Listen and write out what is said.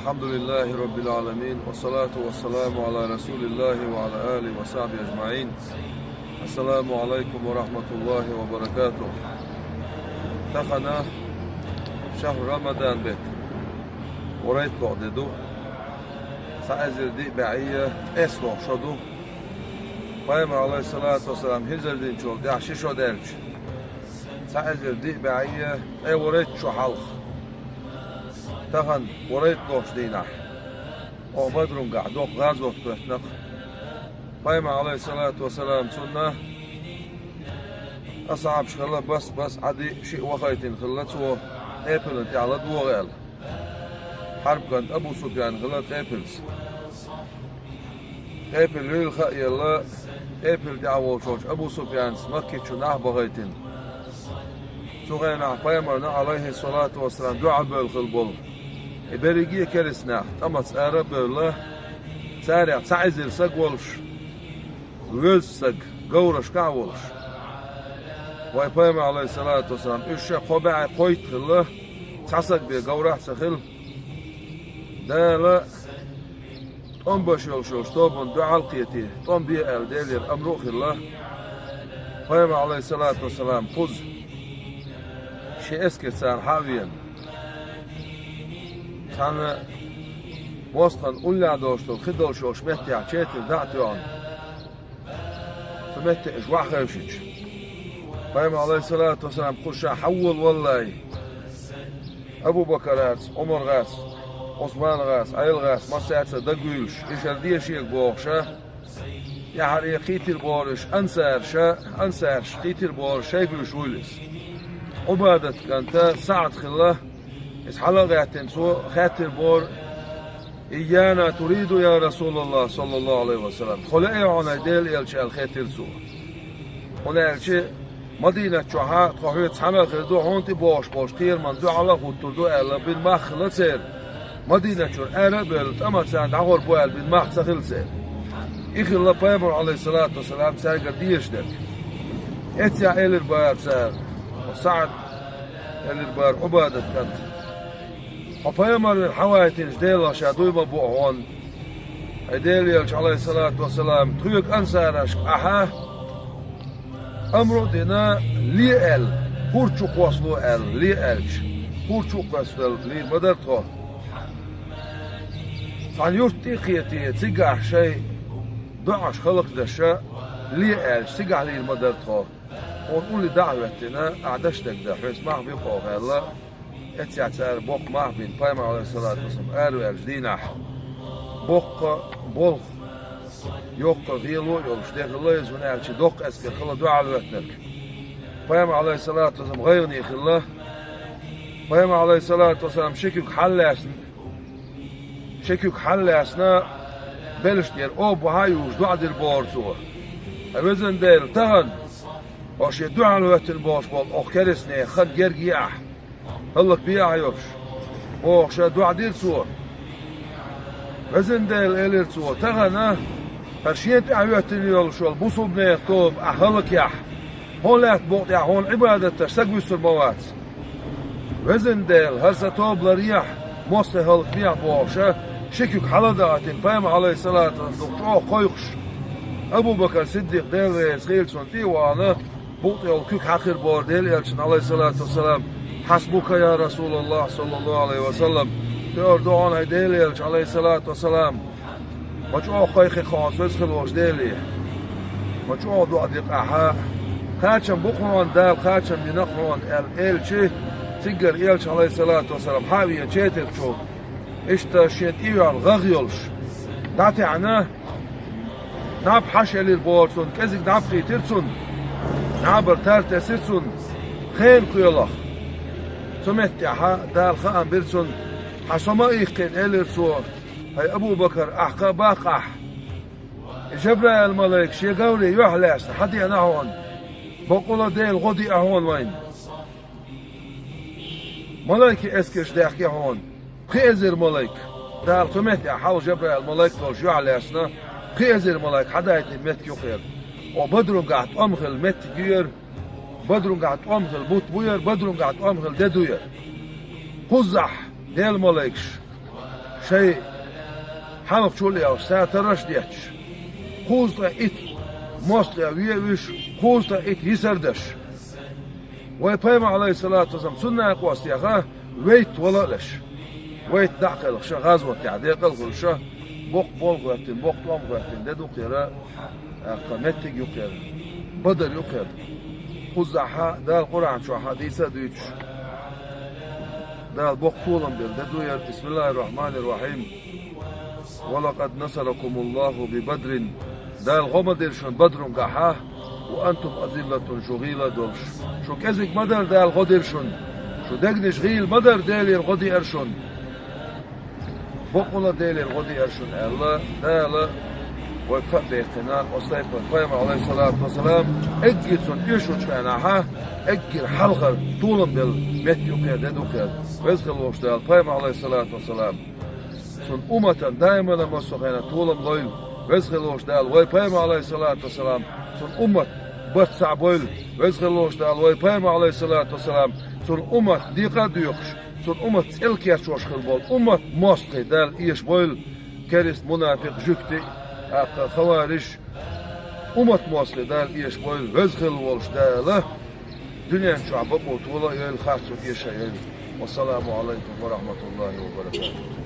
الحمد لله رب العالمين والصلاة والسلام على رسول الله وعلى آله وصحبه أجمعين. السلام عليكم ورحمة الله وبركاته. تخنا شهر رمضان بيت وريت قعددو سأزر دي بعية اسلو شدو پیامبر علیه الصلاة والسلام هجر دین چول ده ششو درج سأزر دي بعية وريت شو حلق تخن وريت دوش دينح او بدرون قعدوك غازوت كتنق پیامبر علیه الصلاة والسلام سنة أصعب شخلة بس عدي شيء وخيتين خلت هو أبل أنت على دوغال حرب كانت أبو سفيان خلت أبل ليل خائي الله أبل دعوة شوش أبو سفيان مكي شناه بغيتين سوغينا پیامبرنا عليه الصلاة والسلام دعا بالخلبول إبريجية كرسنا تمس أرب الله سارع سعزر سق ولش ويل سق قورش كعولش وای پیامبر علیه الصلاة والسلام ایش قبع قویت خله تحسك بقورح سخل دالا طن باشل شوش طبعا دعاء القيتي طن بيئل دالير أمرو خله پیامبر علیه الصلاة والسلام خذ شيء اسكت سان حاويا سان وسطا أولى دوشتو خدل شوش مهتي عشيتي دعتي عن فمهتي إجواع خيوشيش پیامبر علیه الصلاة والسلام خشا حول والله أبو بكر غاس عمر غاس عثمان غاس عيل غاس ما ساعة دقيلش إيش هرديه شيء بوخشة يا حري خيتر بورش أنسارش خيتر بورش شيء بيشولس عبادة كانت ساعة خله إس حلقة سو خاتر بور إيانا تريد يا رسول الله صلى الله عليه وسلم خلقي عنا ديل يلشي الخاتر سو هنا يلشي مدينة شوها تخويت سنة خدو هونتي باش خير من دو على خود دو ألا بين مخ سير مدينة شو أربل أما سان دعور بوال بين مخ سخل سير إخي الله پیامبر عليه الصلاة والسلام سارق ديش دك إتيا إلر بار سار وسعد إلر بار عبادة كانت وبيامبر الحوائتين جديلا شادوي مبوعون إديل يلش عليه الصلاة والسلام تخيك أنسارش أحا أمرو دينا ليال هورچوك وصلو ال ليالش هورچوك وصلو لي مدرتو عن يرتي قيتي تيقع شيء دعش خلق دشا ليالش تيقع لي مدرتو ونقول لي دعوتنا أعدشتك ده حيث معه بيقوغ الله اتيعتار بوق معه بين پیامبر عليه الصلاة والسلام أرو الجدينح بوق بولخ yok gıyılı yolmuş dekılıyız bunu elçi dok eski kılı dua alvetnek پیامبر عليه الصلاة والسلام غيرني خله پیامبر عليه الصلاة والسلام شكيك حلاسنا بلش دير او بهايوش دعا دير بورسوه اوزن دير تهن وشي دعا الوتن بورس بول او كرسني خد جرجيح هلك بيع يوش وشي دعا دير سوه وزن دير الير سوه تهن فرشيت أعواتني يلشول بوصل بنيك توب أهلك يح هون لا تبوط يح هون عبادة تستقبل السربوات وزن ديل هرسا توب لريح موصل هلك بيح بوشة شكيك حلداتين پیامبر عليه الصلاة والسلام قيقش أبو بكر صديق ديل ريس خيل سنتي وانا بوط يلكيك حقير بور ديل يلشن عليه الصلاة والسلام حسبك يا رسول الله صلى الله عليه وسلم تقول دعانا ديل يلش عليه الصلاة والسلام مجموع قيخي خاص وزخل وجدالي مجموع دو عديق أحا خاتشم بقران دال خاتشم بنقران الالشي تقر إلش عليه الصلاة والسلام حاوية جيتر شو اشتا شيت إيوال غغيولش داتي عناه ناب حشي للبورسون كزيك ناب خيترسون نابر تارتا سيرسون خين قيولخ سمعتي أحا دال خان برسون حسما إيقين إلرسون هاي أبو بكر أحقا باقح جبريل الملك شي قولي يحلس حدي أنا هون بقول ديل غدي أهون وين ملائكة اسكش داخي هون خيزر ملك دار قمتي أحاول جبريل الملك دولش يحلسنا خيزر ملك حدايتي مت يخير وبدرون قاعد أمخل مت جير بدرون قاعد أمخل بوت بوير بدرون قاعد أمخل ددوير قزح ديل ملكش شيء حلق شول يا ساترش ديتش خوزة إت مصر ويش خوزة إت يسردش ويبهم عليه الصلاة والسلام سنة قواس يا ويت ولا لش ويت دعقل خش غزوة تعديق الخش بق بول قاتين بق طعم قاتين ده دكتورة قمتك يقير بدر يقير خزعها ده القرآن شو حديثة دويتش ده البق طولن بير ده دوير بسم الله الرحمن الرحيم ولقد نصركم الله ببدر ده الغمدر شون بدر قحاه وأنتم أذلة شغيلة دولش شو كذك مدر ده الغدر شون شو دقنش غيل مدر ديلي الغدي أرشون بقولا ديلي الغدي أرشون الله ده لا ويقف بيقنا وصيب القيم عليه الصلاة والسلام اجل سن يشوش كانها اجل حلقة طولا بالمت يقيد يدوكيد ويزخل وشت القيم عليه الصلاة والسلام سن أمة دائما لما سخينا طولا ضيل ويزخل وشت القيم عليه الصلاة والسلام سن أمة بتسع بويل ويزخل وشت القيم عليه الصلاة والسلام سن أمة ديقا ديوخش سن أمة تلكيات شوش خلبول أمة مصقي دال إيش بويل كريست منافق جكتي خوارج أمة مواصلة دال إيش بويل وزخل والش داله دنيا شعب بطولة يل خاصة إيش والسلام عليكم ورحمة الله وبركاته.